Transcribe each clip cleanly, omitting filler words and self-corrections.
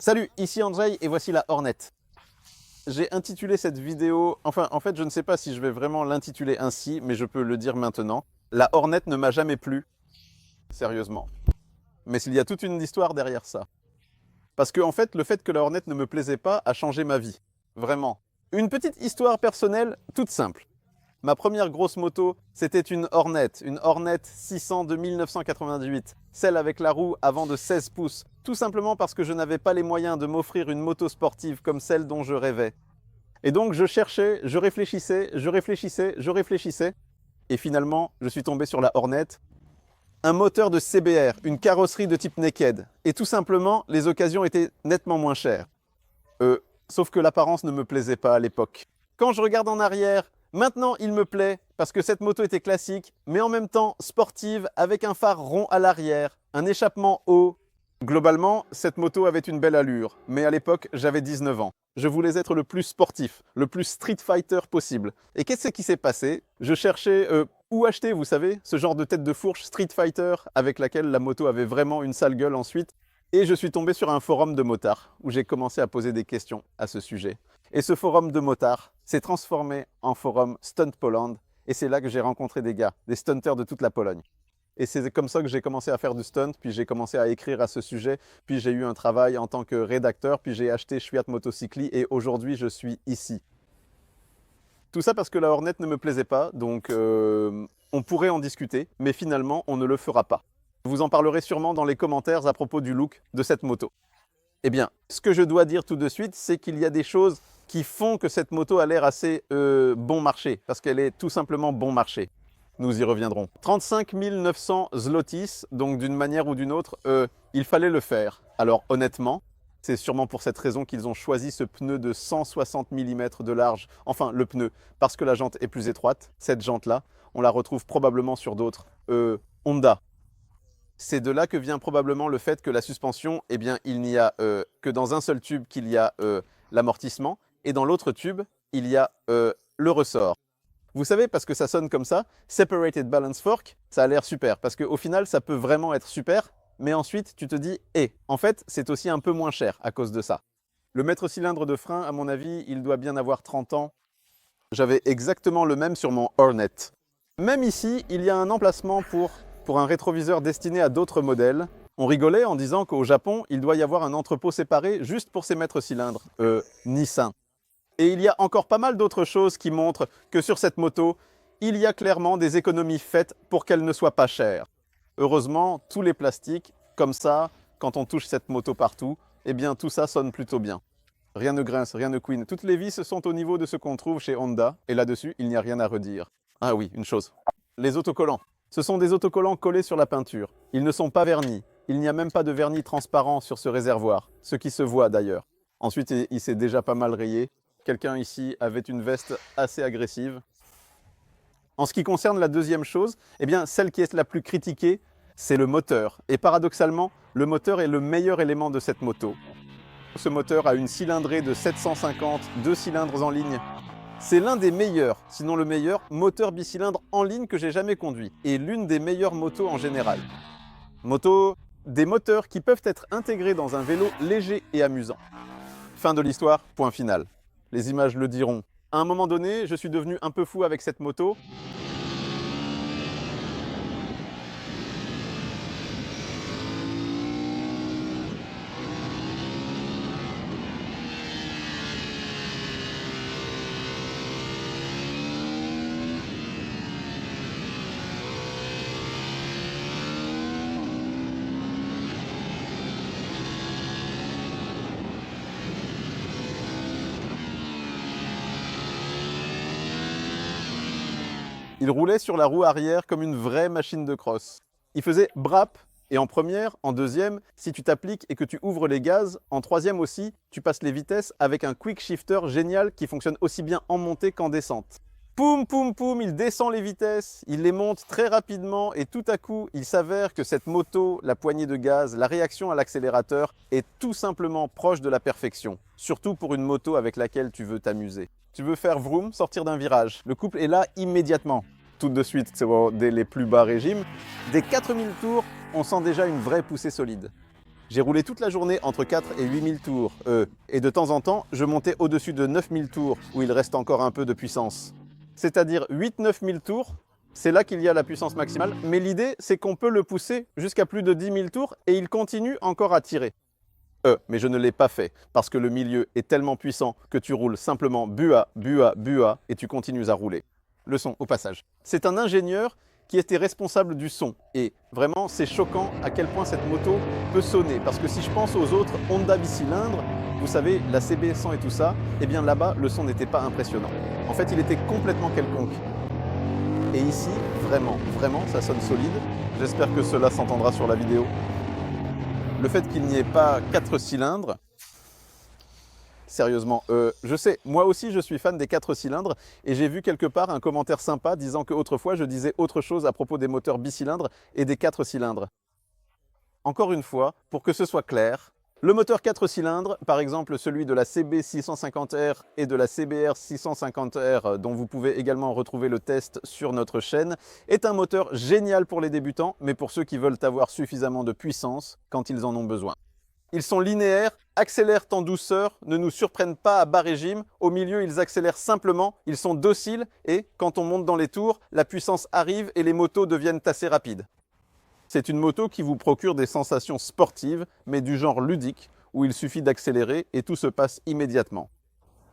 Salut, ici Andrzej et voici la Hornet. J'ai intitulé cette vidéo, enfin en fait je ne sais pas si je vais vraiment l'intituler ainsi, mais je peux le dire maintenant. La Hornet ne m'a jamais plu, sérieusement. Mais il y a toute une histoire derrière ça. Parce que en fait, le fait que la Hornet ne me plaisait pas a changé ma vie. Vraiment. Une petite histoire personnelle toute simple. Ma première grosse moto, c'était une Hornet 600 de 1998, celle avec la roue avant de 16 pouces, tout simplement parce que je n'avais pas les moyens de m'offrir une moto sportive comme celle dont je rêvais. Et donc je cherchais, je réfléchissais, et finalement je suis tombé sur la Hornet, un moteur de CBR, une carrosserie de type naked, et tout simplement les occasions étaient nettement moins chères. Sauf que l'apparence ne me plaisait pas à l'époque. Quand je regarde en arrière, maintenant, il me plaît parce que cette moto était classique, mais en même temps sportive, avec un phare rond à l'arrière, un échappement haut. Globalement, cette moto avait une belle allure, mais à l'époque, j'avais 19 ans. Je voulais être le plus sportif, le plus street fighter possible. Et qu'est-ce qui s'est passé? Je cherchais où acheter, vous savez, ce genre de tête de fourche street fighter avec laquelle la moto avait vraiment une sale gueule ensuite. Et je suis tombé sur un forum de motards où j'ai commencé à poser des questions à ce sujet. Et ce forum de motards s'est transformé en forum Stunt Poland. Et c'est là que j'ai rencontré des gars, des stunters de toute la Pologne. Et c'est comme ça que j'ai commencé à faire du stunt, puis j'ai commencé à écrire à ce sujet, puis j'ai eu un travail en tant que rédacteur, puis j'ai acheté Chouiat Motocycli et aujourd'hui je suis ici. Tout ça parce que la Hornet ne me plaisait pas, donc on pourrait en discuter, mais finalement on ne le fera pas. Je vous en parlerai sûrement dans les commentaires à propos du look de cette moto. Eh bien, ce que je dois dire tout de suite, c'est qu'il y a des choses qui font que cette moto a l'air assez bon marché, parce qu'elle est tout simplement bon marché. Nous y reviendrons. 35 900 zlotys, donc d'une manière ou d'une autre, il fallait le faire. Alors honnêtement, c'est sûrement pour cette raison qu'ils ont choisi ce pneu de 160 mm de large. Enfin, le pneu, parce que la jante est plus étroite. Cette jante-là, on la retrouve probablement sur d'autres Honda. C'est de là que vient probablement le fait que la suspension, eh bien, il n'y a que dans un seul tube qu'il y a l'amortissement, et dans l'autre tube, il y a le ressort. Vous savez, parce que ça sonne comme ça, Separated Balance Fork, ça a l'air super, parce qu'au final, ça peut vraiment être super, mais ensuite, tu te dis, en fait, c'est aussi un peu moins cher à cause de ça. Le mètre-cylindre de frein, à mon avis, il doit bien avoir 30 ans. J'avais exactement le même sur mon Hornet. Même ici, il y a un emplacement pour un rétroviseur destiné à d'autres modèles. On rigolait en disant qu'au Japon, il doit y avoir un entrepôt séparé juste pour ces mètres-cylindres. Nissan. Et il y a encore pas mal d'autres choses qui montrent que sur cette moto, il y a clairement des économies faites pour qu'elle ne soit pas chère. Heureusement, tous les plastiques, comme ça, quand on touche cette moto partout, eh bien tout ça sonne plutôt bien. Rien ne grince, rien ne couine. Toutes les vis sont au niveau de ce qu'on trouve chez Honda, et là-dessus, il n'y a rien à redire. Ah oui, une chose. Les autocollants. Ce sont des autocollants collés sur la peinture. Ils ne sont pas vernis. Il n'y a même pas de vernis transparent sur ce réservoir, ce qui se voit d'ailleurs. Ensuite, il s'est déjà pas mal rayé. Quelqu'un ici avait une veste assez agressive. En ce qui concerne la deuxième chose, eh bien, celle qui est la plus critiquée, c'est le moteur. Et paradoxalement, le moteur est le meilleur élément de cette moto. Ce moteur a une cylindrée de 750, 2 cylindres en ligne. C'est l'un des meilleurs, sinon le meilleur, moteur bicylindre en ligne que j'ai jamais conduit. Et l'une des meilleures motos en général. Des moteurs qui peuvent être intégrés dans un vélo léger et amusant. Fin de l'histoire, point final. Les images le diront. À un moment donné, je suis devenu un peu fou avec cette moto. Il roulait sur la roue arrière comme une vraie machine de crosse. Il faisait brap, et en première, en deuxième, si tu t'appliques et que tu ouvres les gaz, en troisième aussi, tu passes les vitesses avec un quick shifter génial qui fonctionne aussi bien en montée qu'en descente. Poum, poum, poum, il descend les vitesses, il les monte très rapidement et tout à coup, il s'avère que cette moto, la poignée de gaz, la réaction à l'accélérateur est tout simplement proche de la perfection. Surtout pour une moto avec laquelle tu veux t'amuser. Tu veux faire vroom, sortir d'un virage. Le couple est là immédiatement. Tout de suite, c'est dès les plus bas régimes. Dès 4000 tours, on sent déjà une vraie poussée solide. J'ai roulé toute la journée entre 4 et 8000 tours, et de temps en temps, je montais au-dessus de 9000 tours, où il reste encore un peu de puissance. C'est-à-dire 8-9 000 tours, c'est là qu'il y a la puissance maximale, mais l'idée, c'est qu'on peut le pousser jusqu'à plus de 10 000 tours, et il continue encore à tirer. Mais je ne l'ai pas fait, parce que le milieu est tellement puissant que tu roules simplement bua, bua, bua, et tu continues à rouler. Le son, au passage. C'est un ingénieur qui était responsable du son. Et vraiment, c'est choquant à quel point cette moto peut sonner. Parce que si je pense aux autres Honda bicylindres, vous savez, la CB100 et tout ça, eh bien là-bas, le son n'était pas impressionnant. En fait, il était complètement quelconque. Et ici, vraiment, vraiment, ça sonne solide. J'espère que cela s'entendra sur la vidéo. Le fait qu'il n'y ait pas 4 cylindres, sérieusement, je sais, moi aussi je suis fan des 4 cylindres et j'ai vu quelque part un commentaire sympa disant qu'autrefois je disais autre chose à propos des moteurs bicylindres et des 4 cylindres. Encore une fois, pour que ce soit clair, le moteur 4 cylindres, par exemple celui de la CB650R et de la CBR 650R, dont vous pouvez également retrouver le test sur notre chaîne, est un moteur génial pour les débutants, mais pour ceux qui veulent avoir suffisamment de puissance quand ils en ont besoin. Ils sont linéaires, accélèrent en douceur, ne nous surprennent pas à bas régime. Au milieu, ils accélèrent simplement, ils sont dociles et, quand on monte dans les tours, la puissance arrive et les motos deviennent assez rapides. C'est une moto qui vous procure des sensations sportives, mais du genre ludique, où il suffit d'accélérer et tout se passe immédiatement.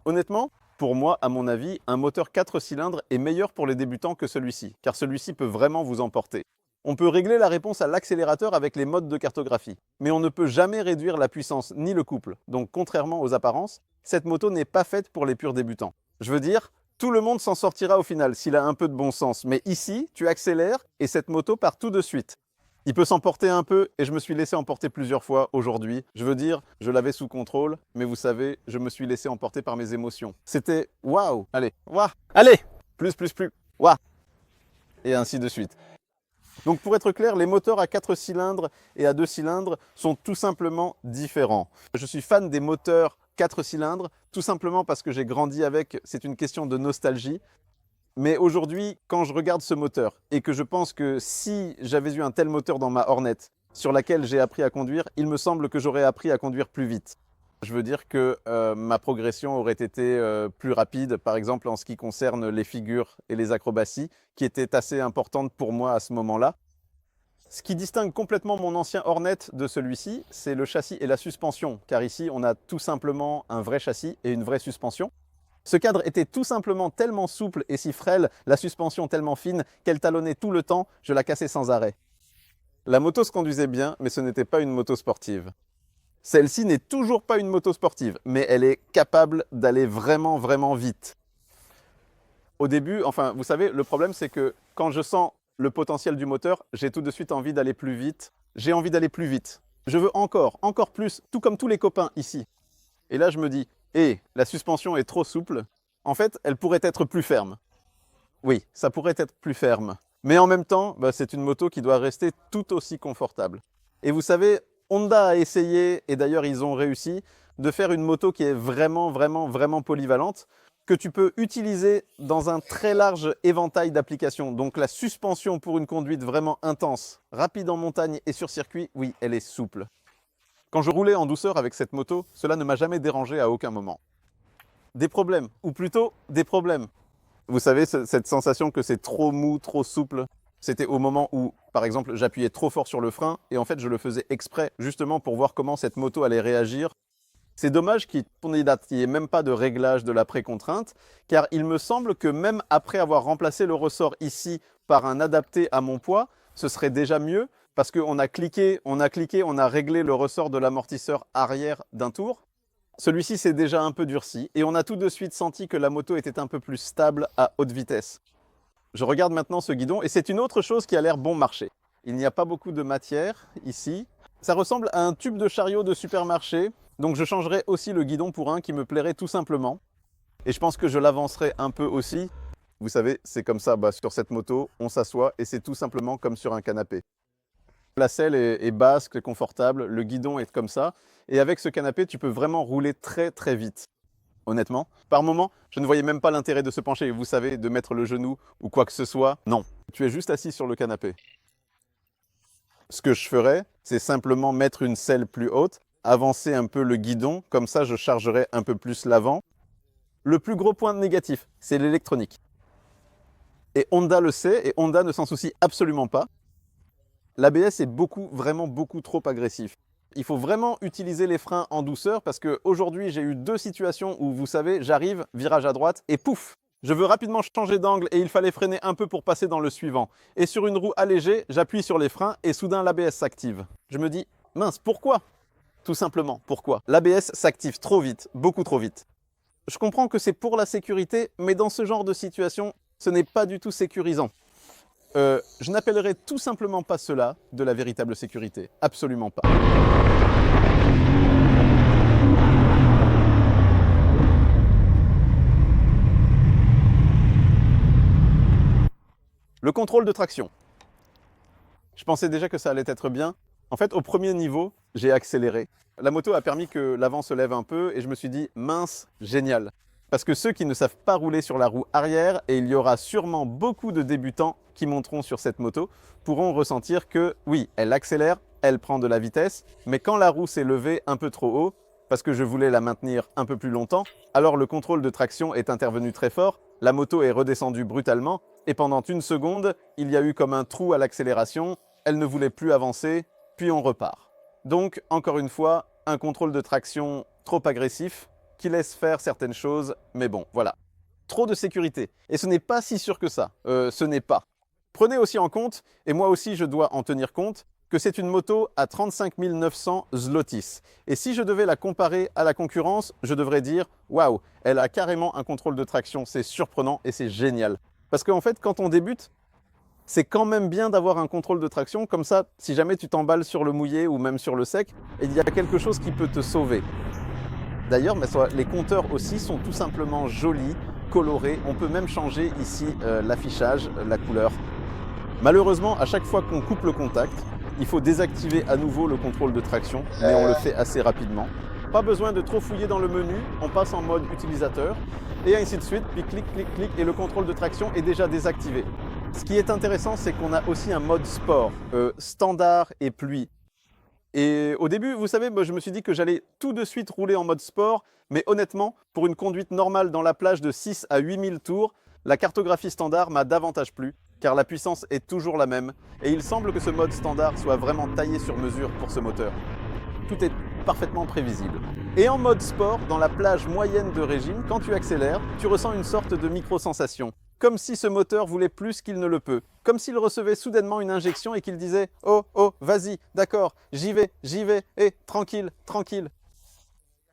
Honnêtement, pour moi, à mon avis, un moteur 4 cylindres est meilleur pour les débutants que celui-ci, car celui-ci peut vraiment vous emporter. On peut régler la réponse à l'accélérateur avec les modes de cartographie, mais on ne peut jamais réduire la puissance ni le couple. Donc contrairement aux apparences, cette moto n'est pas faite pour les purs débutants. Je veux dire, tout le monde s'en sortira au final s'il a un peu de bon sens, mais ici, tu accélères et cette moto part tout de suite. Il peut s'emporter un peu et je me suis laissé emporter plusieurs fois aujourd'hui. Je veux dire, je l'avais sous contrôle, mais vous savez, je me suis laissé emporter par mes émotions. C'était waouh, allez, waouh, allez, plus, waouh, et ainsi de suite. Donc pour être clair, les moteurs à 4 cylindres et à 2 cylindres sont tout simplement différents. Je suis fan des moteurs 4 cylindres, tout simplement parce que j'ai grandi avec, c'est une question de nostalgie. Mais aujourd'hui, quand je regarde ce moteur et que je pense que si j'avais eu un tel moteur dans ma Hornet sur laquelle j'ai appris à conduire, il me semble que j'aurais appris à conduire plus vite. Je veux dire que ma progression aurait été plus rapide, par exemple en ce qui concerne les figures et les acrobaties, qui étaient assez importantes pour moi à ce moment-là. Ce qui distingue complètement mon ancien Hornet de celui-ci, c'est le châssis et la suspension, car ici on a tout simplement un vrai châssis et une vraie suspension. Ce cadre était tout simplement tellement souple et si frêle, la suspension tellement fine qu'elle talonnait tout le temps, je la cassais sans arrêt. La moto se conduisait bien, mais ce n'était pas une moto sportive. Celle-ci n'est toujours pas une moto sportive, mais elle est capable d'aller vraiment, vraiment vite. Au début, enfin, vous savez, le problème c'est que quand je sens le potentiel du moteur, j'ai tout de suite envie d'aller plus vite. J'ai envie d'aller plus vite. Je veux encore plus, tout comme tous les copains ici. Et là, je me dis, la suspension est trop souple. En fait, elle pourrait être plus ferme. Oui, ça pourrait être plus ferme. Mais en même temps, c'est une moto qui doit rester tout aussi confortable. Et vous savez, Honda a essayé, et d'ailleurs ils ont réussi, de faire une moto qui est vraiment, vraiment, vraiment polyvalente, que tu peux utiliser dans un très large éventail d'applications. Donc la suspension pour une conduite vraiment intense, rapide en montagne et sur circuit, oui, elle est souple. Quand je roulais en douceur avec cette moto, cela ne m'a jamais dérangé à aucun moment. Des problèmes, ou plutôt des problèmes. Vous savez, cette sensation que c'est trop mou, trop souple, c'était au moment où, par exemple, j'appuyais trop fort sur le frein et en fait, je le faisais exprès, justement pour voir comment cette moto allait réagir. C'est dommage qu'il n'y ait même pas de réglage de la précontrainte, car il me semble que même après avoir remplacé le ressort ici par un adapté à mon poids, ce serait déjà mieux, parce qu'on a cliqué, on a réglé le ressort de l'amortisseur arrière d'un tour. Celui-ci s'est déjà un peu durci et on a tout de suite senti que la moto était un peu plus stable à haute vitesse. Je regarde maintenant ce guidon et c'est une autre chose qui a l'air bon marché. Il n'y a pas beaucoup de matière ici. Ça ressemble à un tube de chariot de supermarché, donc je changerai aussi le guidon pour un qui me plairait tout simplement. Et je pense que je l'avancerai un peu aussi. Vous savez, c'est comme ça, sur cette moto, on s'assoit et c'est tout simplement comme sur un canapé. La selle est basse, c'est confortable, le guidon est comme ça. Et avec ce canapé, tu peux vraiment rouler très très vite. Honnêtement, par moment, je ne voyais même pas l'intérêt de se pencher, vous savez, de mettre le genou ou quoi que ce soit. Non, tu es juste assis sur le canapé. Ce que je ferais, c'est simplement mettre une selle plus haute, avancer un peu le guidon, comme ça je chargerai un peu plus l'avant. Le plus gros point négatif, c'est l'électronique. Et Honda le sait, et Honda ne s'en soucie absolument pas. L'ABS est vraiment beaucoup trop agressif. Il faut vraiment utiliser les freins en douceur parce qu'aujourd'hui, j'ai eu 2 situations où, vous savez, j'arrive, virage à droite, et pouf, je veux rapidement changer d'angle et il fallait freiner un peu pour passer dans le suivant. Et sur une roue allégée, j'appuie sur les freins et soudain l'ABS s'active. Je me dis, mince, pourquoi? Tout simplement, pourquoi? L'ABS s'active trop vite, beaucoup trop vite. Je comprends que c'est pour la sécurité, mais dans ce genre de situation, ce n'est pas du tout sécurisant. Je n'appellerai tout simplement pas cela de la véritable sécurité. Absolument pas. Le contrôle de traction. Je pensais déjà que ça allait être bien. En fait, au premier niveau, j'ai accéléré. La moto a permis que l'avant se lève un peu et je me suis dit, mince, génial. Parce que ceux qui ne savent pas rouler sur la roue arrière, et il y aura sûrement beaucoup de débutants qui monteront sur cette moto, pourront ressentir que oui, elle accélère, elle prend de la vitesse, mais quand la roue s'est levée un peu trop haut, parce que je voulais la maintenir un peu plus longtemps, alors le contrôle de traction est intervenu très fort, la moto est redescendue brutalement, et pendant une seconde, il y a eu comme un trou à l'accélération, elle ne voulait plus avancer, puis on repart. Donc, encore une fois, un contrôle de traction trop agressif, qui laisse faire certaines choses, mais bon, voilà. Trop de sécurité. Et ce n'est pas si sûr que ça. Ce n'est pas. Prenez aussi en compte, et moi aussi je dois en tenir compte, que c'est une moto à 35 900 zlotys. Et si je devais la comparer à la concurrence, je devrais dire, waouh, elle a carrément un contrôle de traction, c'est surprenant et c'est génial. Parce qu'en fait, quand on débute, c'est quand même bien d'avoir un contrôle de traction, comme ça, si jamais tu t'emballes sur le mouillé ou même sur le sec, il y a quelque chose qui peut te sauver. D'ailleurs, les compteurs aussi sont tout simplement jolis, colorés. On peut même changer ici l'affichage, la couleur. Malheureusement, à chaque fois qu'on coupe le contact, il faut désactiver à nouveau le contrôle de traction, mais on le fait assez rapidement. Pas besoin de trop fouiller dans le menu, on passe en mode utilisateur, et ainsi de suite, puis clic, clic, clic, et le contrôle de traction est déjà désactivé. Ce qui est intéressant, c'est qu'on a aussi un mode sport, standard et pluie. Et au début, vous savez, je me suis dit que j'allais tout de suite rouler en mode sport, mais honnêtement, pour une conduite normale dans la plage de 6 à 8 000 tours, la cartographie standard m'a davantage plu, car la puissance est toujours la même, et il semble que ce mode standard soit vraiment taillé sur mesure pour ce moteur. Tout est parfaitement prévisible. Et en mode sport, dans la plage moyenne de régime, quand tu accélères, tu ressens une sorte de micro-sensation. Comme si ce moteur voulait plus qu'il ne le peut. Comme s'il recevait soudainement une injection et qu'il disait « Oh, oh, vas-y, d'accord, j'y vais, et tranquille, tranquille ».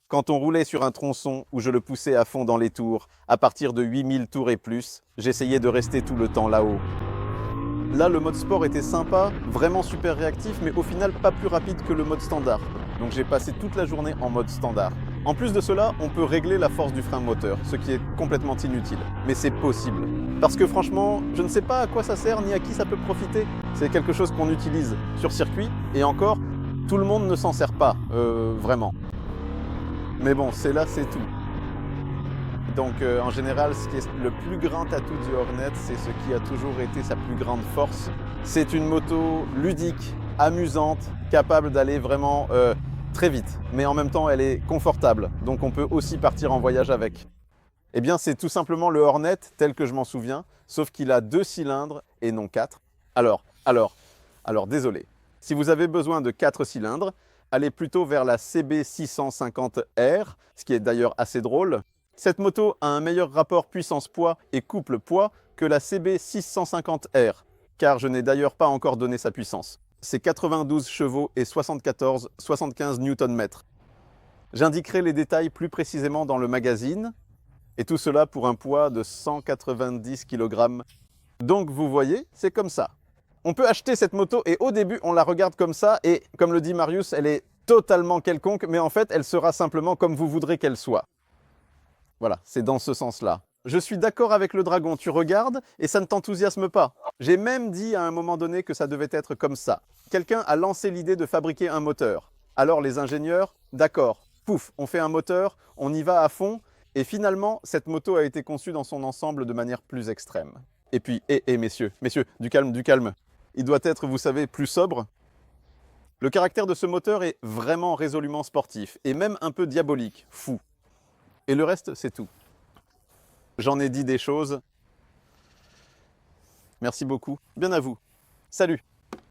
Quand on roulait sur un tronçon où je le poussais à fond dans les tours, à partir de 8000 tours et plus, j'essayais de rester tout le temps là-haut. Là, le mode sport était sympa, vraiment super réactif, mais au final pas plus rapide que le mode standard. Donc j'ai passé toute la journée en mode standard. En plus de cela, on peut régler la force du frein moteur, ce qui est complètement inutile. Mais c'est possible. Parce que franchement, je ne sais pas à quoi ça sert ni à qui ça peut profiter. C'est quelque chose qu'on utilise sur circuit, et encore, tout le monde ne s'en sert pas, vraiment. Mais bon, c'est tout. Donc en général, ce qui est le plus grand atout du Hornet, c'est ce qui a toujours été sa plus grande force. C'est une moto ludique, amusante, capable d'aller vraiment très vite. Mais en même temps, elle est confortable, donc on peut aussi partir en voyage avec. Eh bien, c'est tout simplement le Hornet tel que je m'en souviens, sauf qu'il a 2 cylindres et non 4. Alors, désolé. Si vous avez besoin de 4 cylindres, allez plutôt vers la CB650R, ce qui est d'ailleurs assez drôle. Cette moto a un meilleur rapport puissance-poids et couple-poids que la CB650R, car je n'ai d'ailleurs pas encore donné sa puissance. C'est 92 chevaux et 75 Nm. J'indiquerai les détails plus précisément dans le magazine, et tout cela pour un poids de 190 kg. Donc vous voyez, c'est comme ça. On peut acheter cette moto et au début on la regarde comme ça et comme le dit Marius, elle est totalement quelconque, mais en fait elle sera simplement comme vous voudrez qu'elle soit. Voilà, c'est dans ce sens-là. Je suis d'accord avec le dragon, tu regardes et ça ne t'enthousiasme pas. J'ai même dit à un moment donné que ça devait être comme ça. Quelqu'un a lancé l'idée de fabriquer un moteur. Alors les ingénieurs, d'accord, pouf, on fait un moteur, on y va à fond, et finalement cette moto a été conçue dans son ensemble de manière plus extrême. Et puis, messieurs, du calme, du calme. Il doit être, vous savez, plus sobre. Le caractère de ce moteur est vraiment résolument sportif, et même un peu diabolique, fou. Et le reste, c'est tout. J'en ai dit des choses. Merci beaucoup. Bien à vous. Salut!